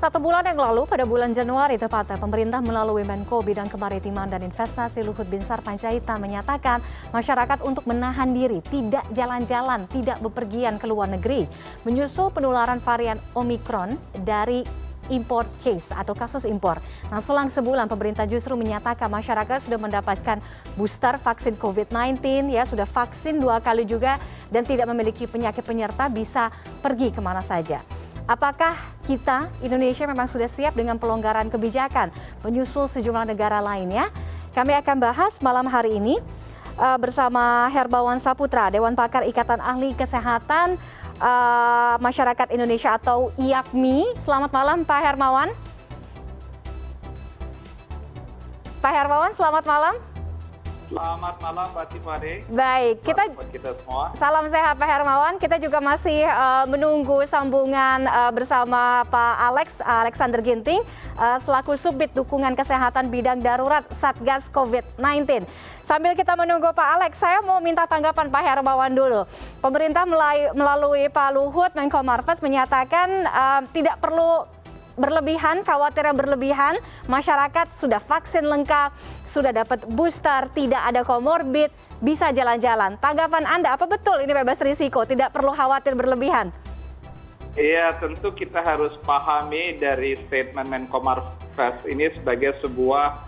Satu bulan yang lalu, pada bulan Januari tepatnya, pemerintah melalui Menko Bidang Kemaritiman dan Investasi Luhut Binsar Panjaitan menyatakan masyarakat untuk menahan diri, tidak jalan-jalan, tidak bepergian ke luar negeri, menyusul penularan varian Omikron dari import case atau kasus impor. Nah, selang sebulan pemerintah justru menyatakan masyarakat sudah mendapatkan booster vaksin COVID-19, ya sudah vaksin 2 kali juga dan tidak memiliki penyakit penyerta, bisa pergi kemana saja. Apakah kita, Indonesia memang sudah siap dengan pelonggaran kebijakan menyusul sejumlah negara lainnya? Kami akan bahas malam hari ini bersama Herbawan Saputra, Dewan Pakar Ikatan Ahli Kesehatan Masyarakat Indonesia atau IAKMI. Selamat malam Pak Hermawan. Pak Hermawan, selamat malam. Selamat malam Mbak Tiffany. Baik, kita semua. Salam sehat Pak Hermawan. Kita juga masih menunggu sambungan bersama Pak Alexander Ginting selaku Subdit Dukungan Kesehatan Bidang Darurat Satgas COVID-19. Sambil kita menunggu Pak Alex, saya mau minta tanggapan Pak Hermawan dulu. Pemerintah melalui Pak Luhut Menko Marves menyatakan tidak perlu berlebihan, khawatir yang berlebihan, masyarakat sudah vaksin lengkap, sudah dapat booster, tidak ada komorbid, bisa jalan-jalan. Tanggapan Anda, apa betul ini bebas risiko, tidak perlu khawatir berlebihan? Iya, tentu kita harus pahami dari statement Menko Marves ini sebagai sebuah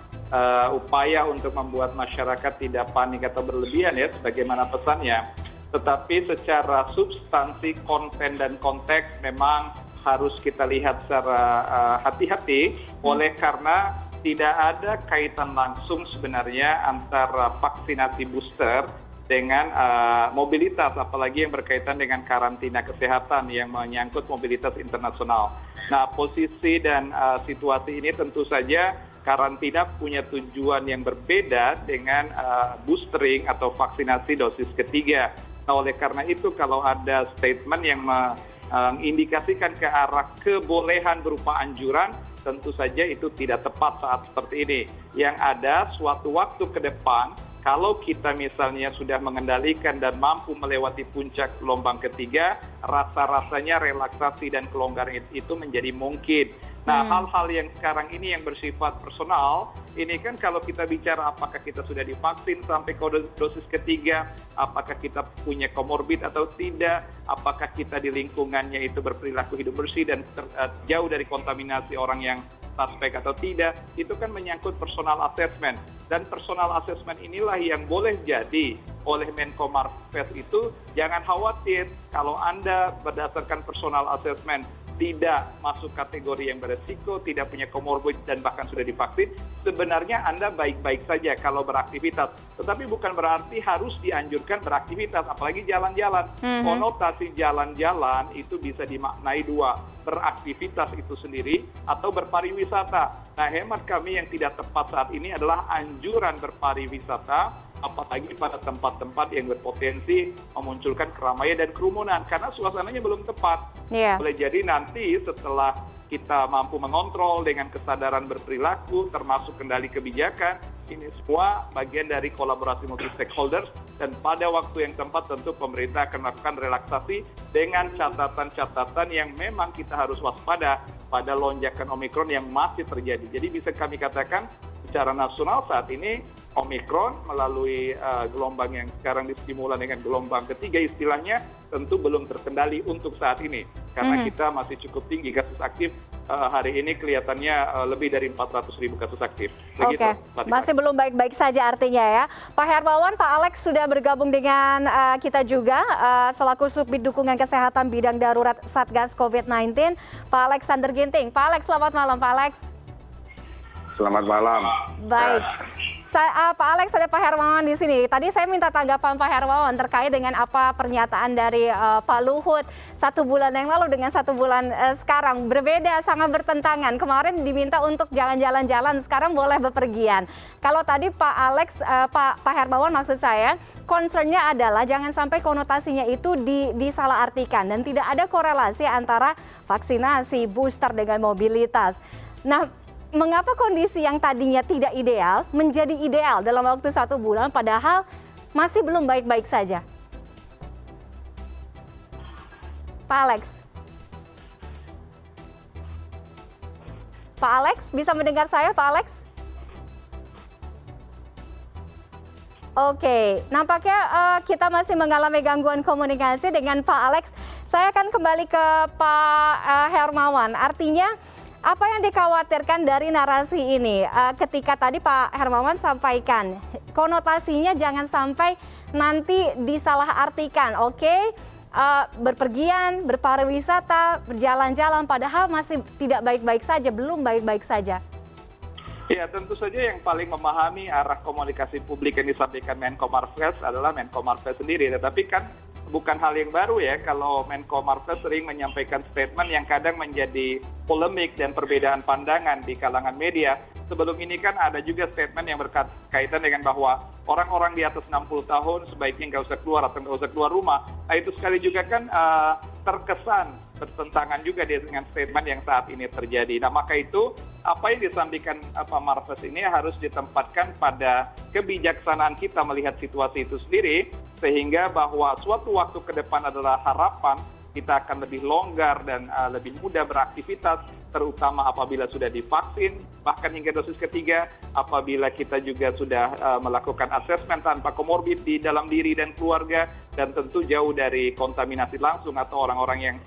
upaya untuk membuat masyarakat tidak panik atau berlebihan ya, sebagaimana pesannya. Tetapi secara substansi, konten dan konteks memang harus kita lihat secara hati-hati oleh karena tidak ada kaitan langsung sebenarnya antara vaksinasi booster dengan mobilitas, apalagi yang berkaitan dengan karantina kesehatan yang menyangkut mobilitas internasional. Nah, posisi dan situasi ini tentu saja karantina punya tujuan yang berbeda dengan boostering atau vaksinasi dosis ketiga. Nah, oleh karena itu kalau ada statement yang mengindikasikan ke arah kebolehan berupa anjuran, tentu saja itu tidak tepat saat seperti ini. Yang ada suatu waktu ke depan, kalau kita misalnya sudah mengendalikan dan mampu melewati puncak gelombang ketiga, rasa-rasanya relaksasi dan kelonggaran itu menjadi mungkin. Nah, hal-hal yang sekarang ini yang bersifat personal, ini kan kalau kita bicara apakah kita sudah divaksin sampai ke dosis ketiga, apakah kita punya komorbid atau tidak, apakah kita di lingkungannya itu berperilaku hidup bersih dan jauh dari kontaminasi orang yang suspek atau tidak, itu kan menyangkut personal assessment. Dan personal assessment inilah yang boleh jadi oleh Menko Marves itu, jangan khawatir kalau Anda berdasarkan personal assessment tidak masuk kategori yang beresiko, tidak punya komorbid dan bahkan sudah divaksin, sebenarnya Anda baik-baik saja kalau beraktivitas. Tetapi bukan berarti harus dianjurkan beraktivitas, apalagi jalan-jalan. Konotasi jalan-jalan itu bisa dimaknai dua, beraktivitas itu sendiri atau berpariwisata. Nah, hemat kami yang tidak tepat saat ini adalah anjuran berpariwisata, apalagi pada tempat-tempat yang berpotensi memunculkan keramaian dan kerumunan, karena suasananya belum tepat. Boleh jadi nanti setelah kita mampu mengontrol dengan kesadaran berperilaku, termasuk kendali kebijakan, ini semua bagian dari kolaborasi multi stakeholders, dan pada waktu yang tepat tentu pemerintah akan melakukan relaksasi dengan catatan-catatan yang memang kita harus waspada pada lonjakan Omikron yang masih terjadi. Jadi bisa kami katakan secara nasional saat ini Omikron melalui gelombang yang sekarang distimulan dengan gelombang ketiga istilahnya tentu belum terkendali untuk saat ini. Karena kita masih cukup tinggi kasus aktif, hari ini kelihatannya lebih dari 400.000 kasus aktif. Oke, masih belum baik-baik saja artinya ya. Pak Hermawan, Pak Alex sudah bergabung dengan kita juga selaku Subdit Dukungan Kesehatan Bidang Darurat Satgas COVID-19, Pak Alexander Ginting. Pak Alex, selamat malam Pak Alex. Selamat malam. Baik. Pak Alex, ada Pak Hermawan di sini. Tadi saya minta tanggapan Pak Hermawan terkait dengan apa pernyataan dari Pak Luhut 1 bulan yang lalu dengan 1 bulan sekarang. Berbeda, sangat bertentangan. Kemarin diminta untuk jalan-jalan, sekarang boleh bepergian. Kalau tadi Pak Alex, Pak Hermawan maksud saya, concernnya adalah jangan sampai konotasinya itu disalahartikan dan tidak ada korelasi antara vaksinasi, booster dengan mobilitas. Nah, mengapa kondisi yang tadinya tidak ideal menjadi ideal dalam waktu 1 bulan padahal masih belum baik-baik saja? Pak Alex. Pak Alex, bisa mendengar saya Pak Alex? Oke, nampaknya kita masih mengalami gangguan komunikasi dengan Pak Alex. Saya akan kembali ke Pak Hermawan. Artinya, apa yang dikhawatirkan dari narasi ini? Ketika tadi Pak Hermawan sampaikan, konotasinya jangan sampai nanti disalahartikan, oke? Berpergian, berpariwisata, berjalan-jalan, padahal masih tidak baik-baik saja, belum baik-baik saja. Ya, tentu saja yang paling memahami arah komunikasi publik yang disampaikan Menko Marves adalah Menko Marves sendiri. Tetapi kan bukan hal yang baru ya kalau Menko Marves sering menyampaikan statement yang kadang menjadi polemik dan perbedaan pandangan di kalangan media. Sebelum ini kan ada juga statement yang berkaitan dengan bahwa orang-orang di atas 60 tahun sebaiknya nggak usah keluar atau nggak usah keluar rumah. Nah, itu sekali juga kan terkesan bertentangan juga dengan statement yang saat ini terjadi. Nah, maka itu apa yang disampaikan Pak Marves ini harus ditempatkan pada kebijaksanaan kita melihat situasi itu sendiri, sehingga bahwa suatu waktu ke depan adalah harapan kita akan lebih longgar dan lebih mudah beraktivitas, terutama apabila sudah divaksin, bahkan hingga dosis ketiga, apabila kita juga sudah melakukan asesmen tanpa komorbid di dalam diri dan keluarga, dan tentu jauh dari kontaminasi langsung atau orang-orang yang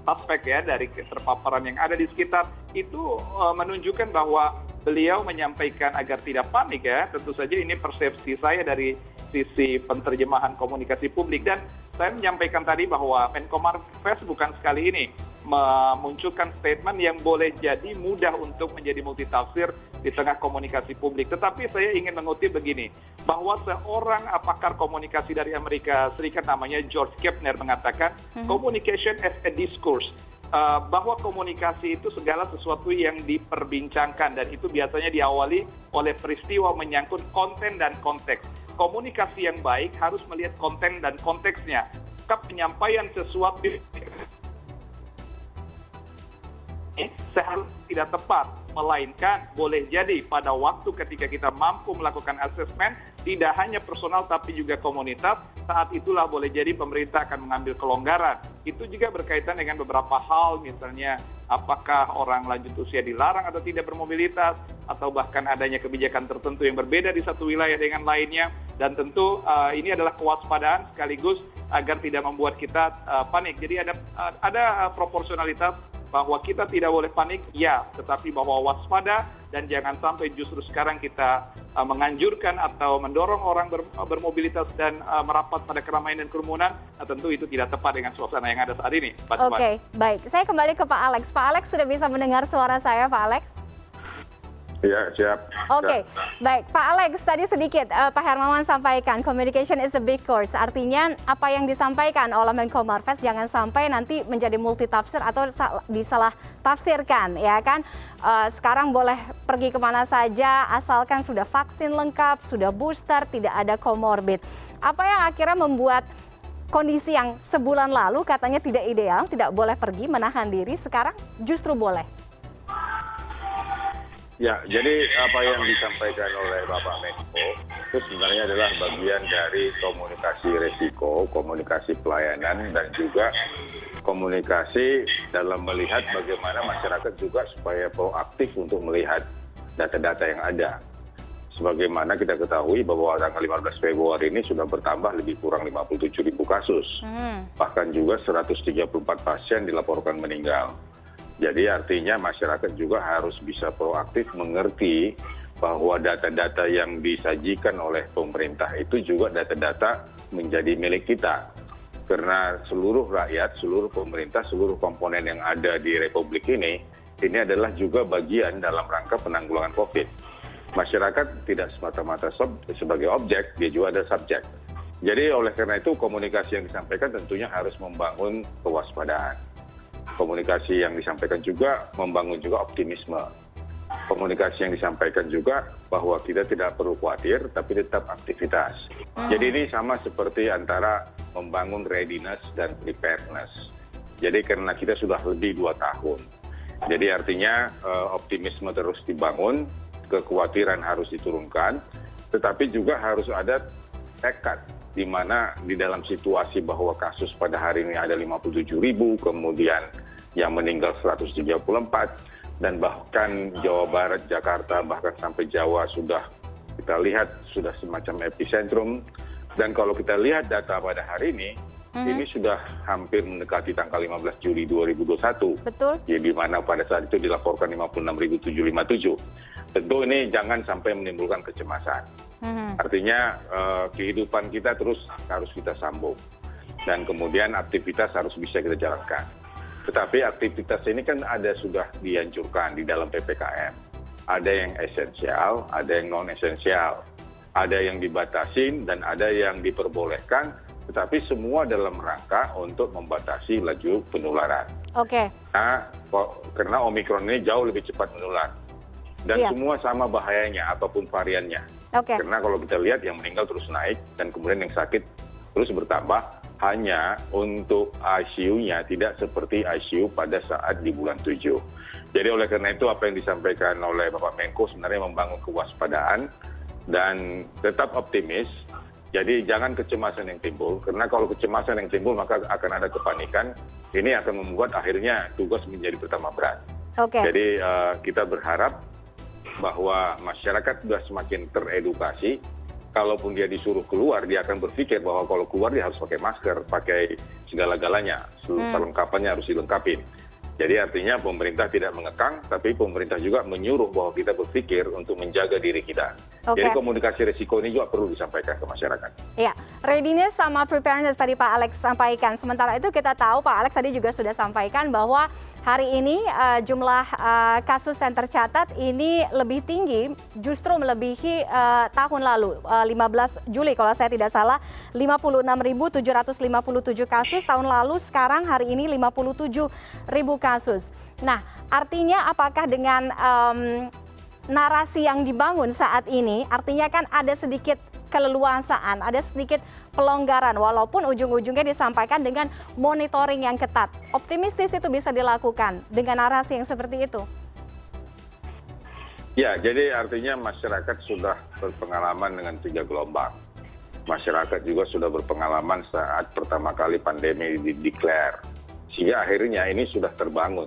suspek ya dari keterpaparan yang ada di sekitar, itu menunjukkan bahwa beliau menyampaikan agar tidak panik ya. Tentu saja ini persepsi saya dari sisi penerjemahan komunikasi publik, dan saya menyampaikan tadi bahwa Menko Marves bukan sekali ini memunculkan statement yang boleh jadi mudah untuk menjadi multitafsir di tengah komunikasi publik. Tetapi saya ingin mengutip begini, bahwa seorang pakar komunikasi dari Amerika Serikat namanya George Kepner mengatakan, communication as a discourse, bahwa komunikasi itu segala sesuatu yang diperbincangkan, dan itu biasanya diawali oleh peristiwa menyangkut konten dan konteks. Komunikasi yang baik harus melihat konten dan konteksnya. Penyampaian sesuatu seharusnya tidak tepat, melainkan boleh jadi pada waktu ketika kita mampu melakukan asesmen, tidak hanya personal tapi juga komunitas, saat itulah boleh jadi pemerintah akan mengambil kelonggaran. Itu juga berkaitan dengan beberapa hal, misalnya apakah orang lanjut usia dilarang atau tidak bermobilitas, atau bahkan adanya kebijakan tertentu yang berbeda di satu wilayah dengan lainnya. Dan tentu ini adalah kewaspadaan sekaligus agar tidak membuat kita panik. Jadi ada proporsionalitas bahwa kita tidak boleh panik, ya, tetapi bahwa waspada, dan jangan sampai justru sekarang kita menganjurkan atau mendorong orang bermobilitas dan merapat pada keramaian dan kerumunan. Nah, tentu itu tidak tepat dengan suasana yang ada saat ini. Oke, baik. Saya kembali ke Pak Alex. Pak Alex sudah bisa mendengar suara saya, Pak Alex? Ya, siap. Oke, baik. Pak Alex, tadi sedikit Pak Hermawan sampaikan, communication is a big course. Artinya apa yang disampaikan oleh Menko Marves jangan sampai nanti menjadi multitafsir atau disalah tafsirkan, ya kan? Sekarang boleh pergi kemana saja, asalkan sudah vaksin lengkap, sudah booster, tidak ada komorbid. Apa yang akhirnya membuat kondisi yang sebulan lalu katanya tidak ideal, tidak boleh pergi, menahan diri, sekarang justru boleh? Ya, jadi apa yang disampaikan oleh Bapak Menko itu sebenarnya adalah bagian dari komunikasi resiko, komunikasi pelayanan, dan juga komunikasi dalam melihat bagaimana masyarakat juga supaya proaktif untuk melihat data-data yang ada. Sebagaimana kita ketahui bahwa tanggal 15 Februari ini sudah bertambah lebih kurang 57.000 kasus. Bahkan juga 134 pasien dilaporkan meninggal. Jadi artinya masyarakat juga harus bisa proaktif mengerti bahwa data-data yang disajikan oleh pemerintah itu juga data-data menjadi milik kita. Karena seluruh rakyat, seluruh pemerintah, seluruh komponen yang ada di Republik ini adalah juga bagian dalam rangka penanggulangan COVID. Masyarakat tidak semata-mata sebagai objek, dia juga ada subjek. Jadi oleh karena itu komunikasi yang disampaikan tentunya harus membangun kewaspadaan. Komunikasi yang disampaikan juga membangun juga optimisme. Komunikasi yang disampaikan juga bahwa kita tidak perlu khawatir, tapi tetap aktivitas. Jadi ini sama seperti antara membangun readiness dan preparedness. Jadi karena kita sudah lebih 2 tahun. Jadi artinya optimisme terus dibangun, kekhawatiran harus diturunkan, tetapi juga harus ada tekad, di mana di dalam situasi bahwa kasus pada hari ini ada 57.000, kemudian yang meninggal 134, dan bahkan Jawa Barat, Jakarta, bahkan sampai Jawa sudah kita lihat sudah semacam epicentrum. Dan kalau kita lihat data pada hari ini sudah hampir mendekati tanggal 15 Juli 2021. Betul. Ya, di mana pada saat itu dilaporkan 56.757. Tentu ini jangan sampai menimbulkan kecemasan. Artinya kehidupan kita terus harus kita sambung. Dan kemudian aktivitas harus bisa kita jalankan. Tetapi aktivitas ini kan sudah dianjurkan di dalam PPKM. Ada yang esensial, ada yang non-esensial. Ada yang dibatasin dan ada yang diperbolehkan, tetapi semua dalam rangka untuk membatasi laju penularan. Oke. Nah, karena Omikron ini jauh lebih cepat menular. Dan semua sama bahayanya, apapun variannya. Oke. Karena kalau kita lihat yang meninggal terus naik, dan kemudian yang sakit terus bertambah, hanya untuk ICU-nya tidak seperti ICU pada saat di bulan 7. Jadi oleh karena itu apa yang disampaikan oleh Bapak Menko sebenarnya membangun kewaspadaan, dan tetap optimis. Jadi jangan kecemasan yang timbul, karena kalau kecemasan yang timbul maka akan ada kepanikan. Ini akan membuat akhirnya tugas menjadi bertambah berat. Oke. Jadi kita berharap bahwa masyarakat sudah semakin teredukasi. Kalaupun dia disuruh keluar, dia akan berpikir bahwa kalau keluar dia harus pakai masker, pakai segala-galanya, seluruh perlengkapannya harus dilengkapi. Jadi artinya pemerintah tidak mengekang, tapi pemerintah juga menyuruh bahwa kita berpikir untuk menjaga diri kita. Oke. Jadi komunikasi risiko ini juga perlu disampaikan ke masyarakat. Iya, readiness sama preparedness tadi Pak Alex sampaikan. Sementara itu kita tahu Pak Alex tadi juga sudah sampaikan bahwa hari ini jumlah kasus yang tercatat ini lebih tinggi, justru melebihi tahun lalu, 15 Juli kalau saya tidak salah, 56.757 kasus, tahun lalu sekarang hari ini 57.000 kasus. Nah, artinya apakah dengan narasi yang dibangun saat ini, artinya kan ada sedikit keleluasaan, ada sedikit pelonggaran, walaupun ujung-ujungnya disampaikan dengan monitoring yang ketat. Optimistis itu bisa dilakukan dengan narasi yang seperti itu? Ya, jadi artinya masyarakat sudah berpengalaman dengan 3 gelombang. Masyarakat juga sudah berpengalaman saat pertama kali pandemi di-declare. Sehingga akhirnya ini sudah terbangun.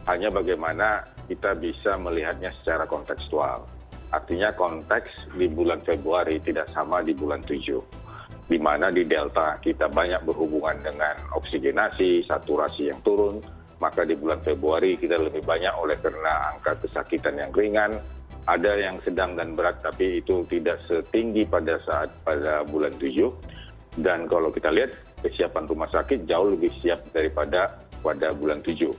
Hanya bagaimana kita bisa melihatnya secara kontekstual. Artinya konteks di bulan Februari tidak sama di bulan 7. Di mana di Delta kita banyak berhubungan dengan oksigenasi, saturasi yang turun. Maka di bulan Februari kita lebih banyak oleh karena angka kesakitan yang ringan. Ada yang sedang dan berat tapi itu tidak setinggi pada bulan 7. Dan kalau kita lihat kesiapan rumah sakit jauh lebih siap daripada pada bulan 7.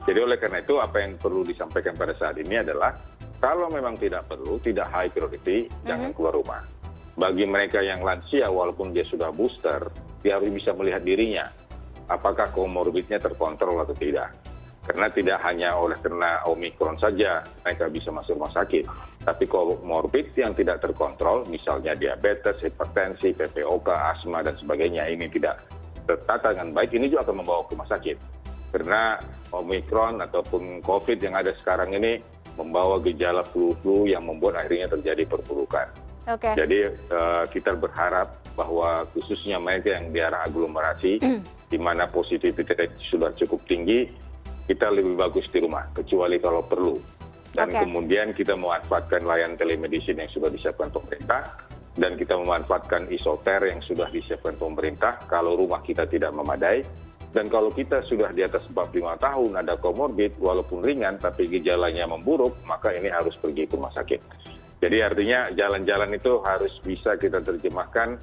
Jadi oleh karena itu apa yang perlu disampaikan pada saat ini adalah kalau memang tidak perlu, tidak high priority, jangan keluar rumah. Bagi mereka yang lansia walaupun dia sudah booster, dia harus bisa melihat dirinya. Apakah komorbidnya terkontrol atau tidak. Karena tidak hanya oleh karena Omikron saja mereka bisa masuk rumah sakit. Tapi komorbid yang tidak terkontrol, misalnya diabetes, hipertensi, PPOK, asma, dan sebagainya, ini tidak tertata dengan baik, ini juga akan membawa ke rumah sakit. Karena Omikron ataupun COVID yang ada sekarang ini membawa gejala flu-flu yang membuat akhirnya terjadi perburukan. Okay. Jadi kita berharap bahwa khususnya mereka yang di arah aglomerasi, di mana positivity sudah cukup tinggi, kita lebih bagus di rumah, kecuali kalau perlu. Dan kemudian kita memanfaatkan layanan telemedicine yang sudah disiapkan pemerintah, dan kita memanfaatkan isoter yang sudah disiapkan pemerintah kalau rumah kita tidak memadai. Dan kalau kita sudah di atas 45 tahun, ada komorbid, walaupun ringan, tapi gejalanya memburuk, maka ini harus pergi ke rumah sakit. Jadi artinya jalan-jalan itu harus bisa kita terjemahkan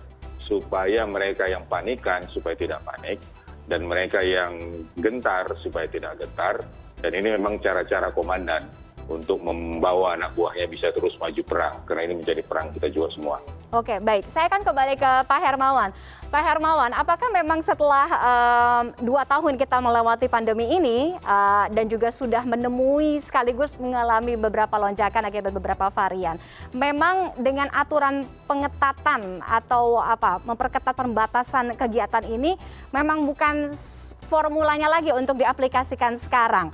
supaya mereka yang panikan supaya tidak panik, dan mereka yang gentar supaya tidak gentar. Dan ini memang cara-cara komandan untuk membawa anak buahnya bisa terus maju perang, karena ini menjadi perang kita juga semua. Oke, baik. Saya akan kembali ke Pak Hermawan. Pak Hermawan, apakah memang setelah 2 tahun kita melewati pandemi ini dan juga sudah menemui sekaligus mengalami beberapa lonjakan akibat beberapa varian, memang dengan aturan pengetatan atau memperketat pembatasan kegiatan ini memang bukan formulanya lagi untuk diaplikasikan sekarang.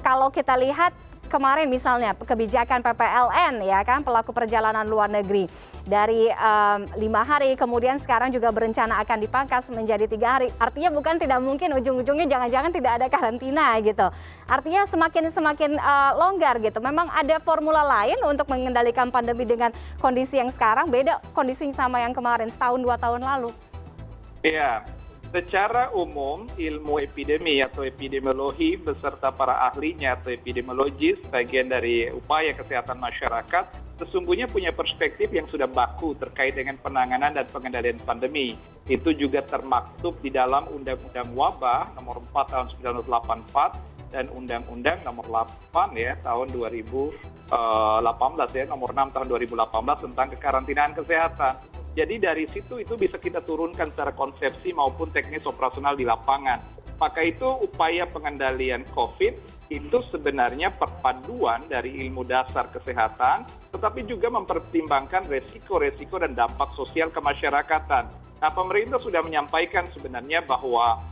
Kalau kita lihat kemarin misalnya kebijakan PPLN ya kan, pelaku perjalanan luar negeri dari 5 hari kemudian sekarang juga berencana akan dipangkas menjadi 3 hari. Artinya bukan tidak mungkin ujung-ujungnya jangan-jangan tidak ada karantina gitu. Artinya semakin longgar gitu. Memang ada formula lain untuk mengendalikan pandemi dengan kondisi yang sekarang, beda kondisi sama yang kemarin setahun 2 tahun lalu. Iya, secara umum ilmu epidemi atau epidemiologi beserta para ahlinya atau epidemiologis bagian dari upaya kesehatan masyarakat sesungguhnya punya perspektif yang sudah baku terkait dengan penanganan dan pengendalian pandemi. Itu juga termaktub di dalam Undang-Undang Wabah nomor 4 tahun 1984 dan Undang-Undang nomor 8 ya tahun 2018 ya, nomor 6 tahun 2018 tentang kekarantinaan kesehatan. Jadi dari situ itu bisa kita turunkan secara konsepsi maupun teknis operasional di lapangan. Maka itu upaya pengendalian COVID itu sebenarnya perpaduan dari ilmu dasar kesehatan, tetapi juga mempertimbangkan resiko-resiko dan dampak sosial kemasyarakatan. Nah, pemerintah sudah menyampaikan sebenarnya bahwa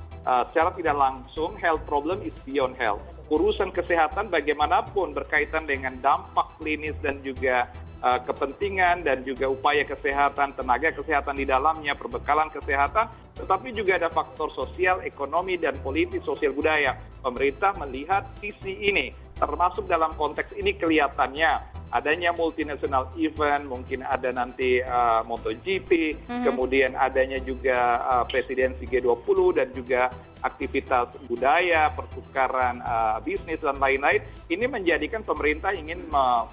secara tidak langsung health problem is beyond health. Urusan kesehatan bagaimanapun berkaitan dengan dampak klinis dan juga kepentingan dan juga upaya kesehatan, tenaga kesehatan di dalamnya, perbekalan kesehatan, tetapi juga ada faktor sosial, ekonomi, dan politis, sosial budaya. Pemerintah melihat sisi ini, termasuk dalam konteks ini kelihatannya adanya multinational event, mungkin ada nanti MotoGP, kemudian adanya juga presidensi G20 dan juga aktivitas budaya, pertukaran bisnis dan lain-lain. Ini menjadikan pemerintah ingin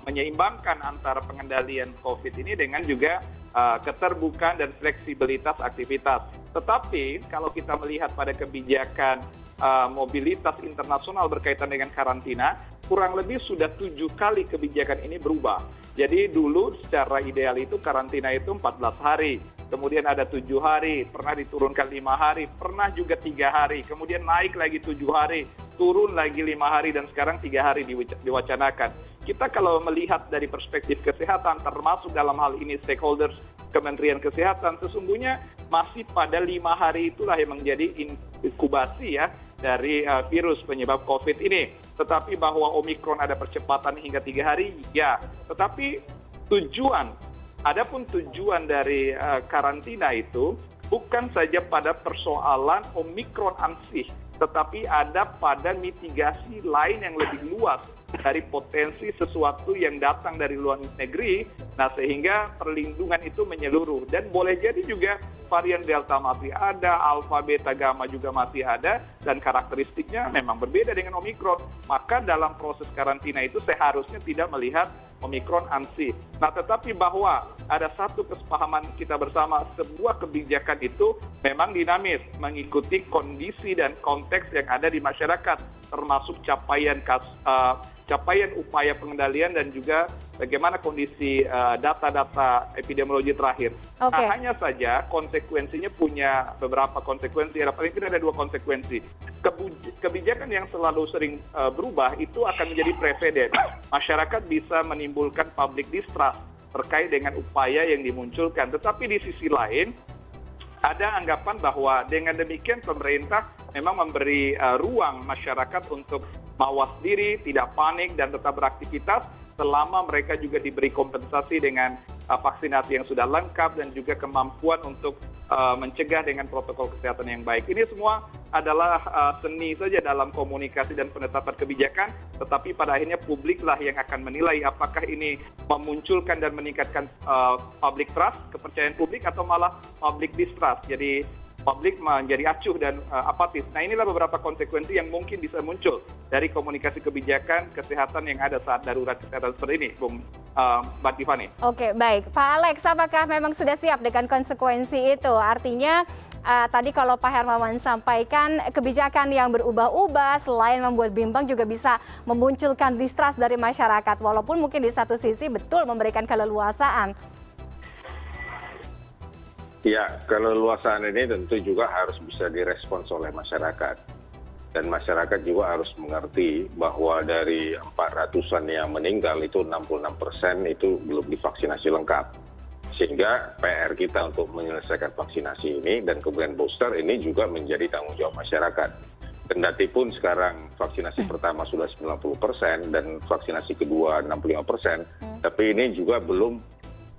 menyeimbangkan antara pengendalian COVID ini dengan juga keterbukaan dan fleksibilitas aktivitas. Tetapi kalau kita melihat pada kebijakan mobilitas internasional berkaitan dengan karantina, kurang lebih sudah 7 kali kebijakan ini berubah. Jadi dulu secara ideal itu karantina itu 14 hari, kemudian ada 7 hari, pernah diturunkan 5 hari, pernah juga 3 hari, kemudian naik lagi 7 hari, turun lagi 5 hari, dan sekarang 3 hari diwacanakan. Kita kalau melihat dari perspektif kesehatan, termasuk dalam hal ini stakeholders Kementerian Kesehatan, sesungguhnya masih pada 5 hari itulah yang menjadi inkubasi ya dari virus penyebab COVID ini. Tetapi bahwa Omikron ada percepatan hingga 3 hari, ya. Tetapi adapun tujuan dari karantina itu bukan saja pada persoalan Omikron ansih, tetapi ada pada mitigasi lain yang lebih luas dari potensi sesuatu yang datang dari luar negeri. Nah, sehingga perlindungan itu menyeluruh, dan boleh jadi juga varian Delta masih ada, Alpha, Beta, Gamma juga masih ada, dan karakteristiknya memang berbeda dengan Omikron. Maka dalam proses karantina itu seharusnya tidak melihat Omikron ansih. Nah, tetapi bahwa ada satu kesepahaman kita bersama, sebuah kebijakan itu memang dinamis, mengikuti kondisi dan konteks yang ada di masyarakat, termasuk capaian upaya pengendalian dan juga bagaimana kondisi data-data epidemiologi terakhir. Okay. Nah, hanya saja konsekuensinya punya beberapa konsekuensi, paling tidak ada 2 konsekuensi. Kebijakan yang selalu sering berubah itu akan menjadi presiden. Masyarakat bisa menimbulkan public distrust terkait dengan upaya yang dimunculkan. Tetapi di sisi lain, ada anggapan bahwa dengan demikian pemerintah memang memberi ruang masyarakat untuk mawas diri, tidak panik, dan tetap beraktivitas selama mereka juga diberi kompensasi dengan vaksinasi yang sudah lengkap dan juga kemampuan untuk mencegah dengan protokol kesehatan yang baik. Ini semua adalah seni saja dalam komunikasi dan penetapan kebijakan, tetapi pada akhirnya publiklah yang akan menilai apakah ini memunculkan dan meningkatkan public trust, kepercayaan publik, atau malah public distrust. Jadi publik menjadi acuh dan apatis. Nah, inilah beberapa konsekuensi yang mungkin bisa muncul dari komunikasi kebijakan kesehatan yang ada saat darurat kesehatan seperti ini, Mbak Tiffany. Oke, baik. Pak Alex, apakah memang sudah siap dengan konsekuensi itu? Artinya, tadi kalau Pak Hermawan sampaikan, kebijakan yang berubah-ubah selain membuat bimbang juga bisa memunculkan distrust dari masyarakat, walaupun mungkin di satu sisi betul memberikan keleluasaan. Ya, keleluasaan ini tentu juga harus bisa direspons oleh masyarakat. Dan masyarakat juga harus mengerti bahwa dari 400-an yang meninggal itu 66% itu belum divaksinasi lengkap. Sehingga PR kita untuk menyelesaikan vaksinasi ini dan kemudian booster ini juga menjadi tanggung jawab masyarakat. Kendati pun sekarang vaksinasi pertama sudah 90% dan vaksinasi kedua 65%, tapi ini juga belum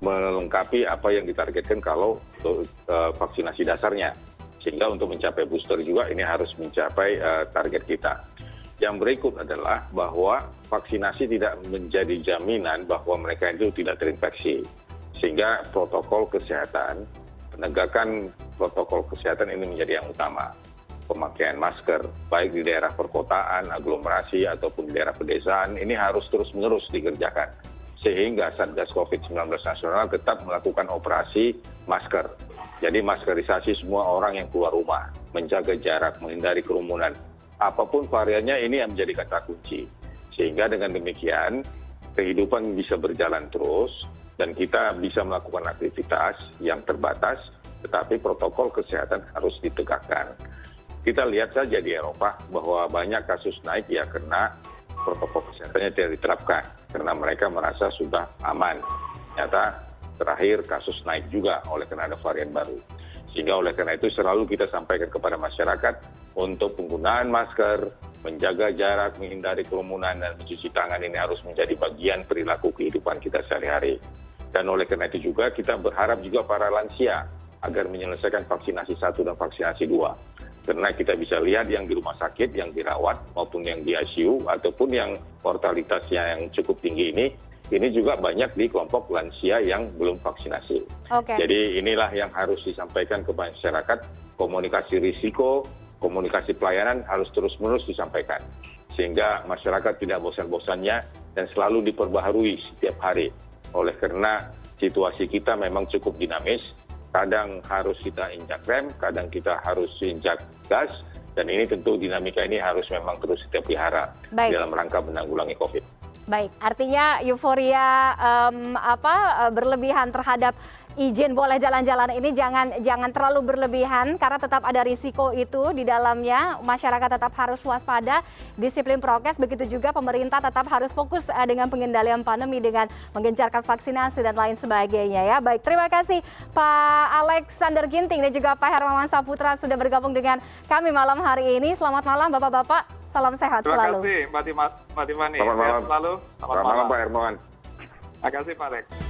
melengkapi apa yang ditargetkan kalau vaksinasi dasarnya. Sehingga untuk mencapai booster juga ini harus mencapai target kita. Yang berikut adalah bahwa vaksinasi tidak menjadi jaminan bahwa mereka itu tidak terinfeksi. Sehingga protokol kesehatan, penegakan protokol kesehatan ini menjadi yang utama. Pemakaian masker, baik di daerah perkotaan, aglomerasi, ataupun di daerah pedesaan, ini harus terus-menerus dikerjakan. Sehingga Satgas COVID-19 nasional tetap melakukan operasi masker. Jadi maskerisasi semua orang yang keluar rumah, menjaga jarak, menghindari kerumunan. Apapun variannya ini yang menjadi kata kunci. Sehingga dengan demikian, kehidupan bisa berjalan terus, dan kita bisa melakukan aktivitas yang terbatas, tetapi protokol kesehatan harus ditegakkan. Kita lihat saja di Eropa bahwa banyak kasus naik ya karena protokol kesehatannya tidak diterapkan, karena mereka merasa sudah aman. Ternyata terakhir kasus naik juga oleh karena ada varian baru. Sehingga oleh karena itu selalu kita sampaikan kepada masyarakat untuk penggunaan masker, menjaga jarak, menghindari kerumunan, dan mencuci tangan ini harus menjadi bagian perilaku kehidupan kita sehari-hari. Dan oleh karena itu juga kita berharap juga para lansia agar menyelesaikan vaksinasi 1 dan vaksinasi 2. Karena kita bisa lihat yang di rumah sakit, yang dirawat, maupun yang di ICU, ataupun yang mortalitasnya yang cukup tinggi ini juga banyak di kelompok lansia yang belum vaksinasi. Jadi inilah yang harus disampaikan ke masyarakat, komunikasi risiko, komunikasi pelayanan harus terus-menerus disampaikan. Sehingga masyarakat tidak bosan-bosannya dan selalu diperbaharui setiap hari. Oleh karena situasi kita memang cukup dinamis, kadang harus kita injak rem, kadang kita harus injak gas, dan ini tentu dinamika ini harus memang terus kita pelihara dalam rangka menanggulangi COVID. Baik, artinya euforia berlebihan terhadap izin boleh jalan-jalan ini jangan terlalu berlebihan karena tetap ada risiko itu di dalamnya. Masyarakat tetap harus waspada, disiplin prokes, begitu juga pemerintah tetap harus fokus dengan pengendalian pandemi dengan menggencarkan vaksinasi dan lain sebagainya ya. Baik, terima kasih Pak Alexander Ginting dan juga Pak Hermawan Saputra sudah bergabung dengan kami malam hari ini. Selamat malam Bapak-bapak, salam sehat selalu. Terima kasih Mbak Tiffany. Selamat malam. Selalu. Selamat malam Pak Hermawan. Terima kasih Pak Alex.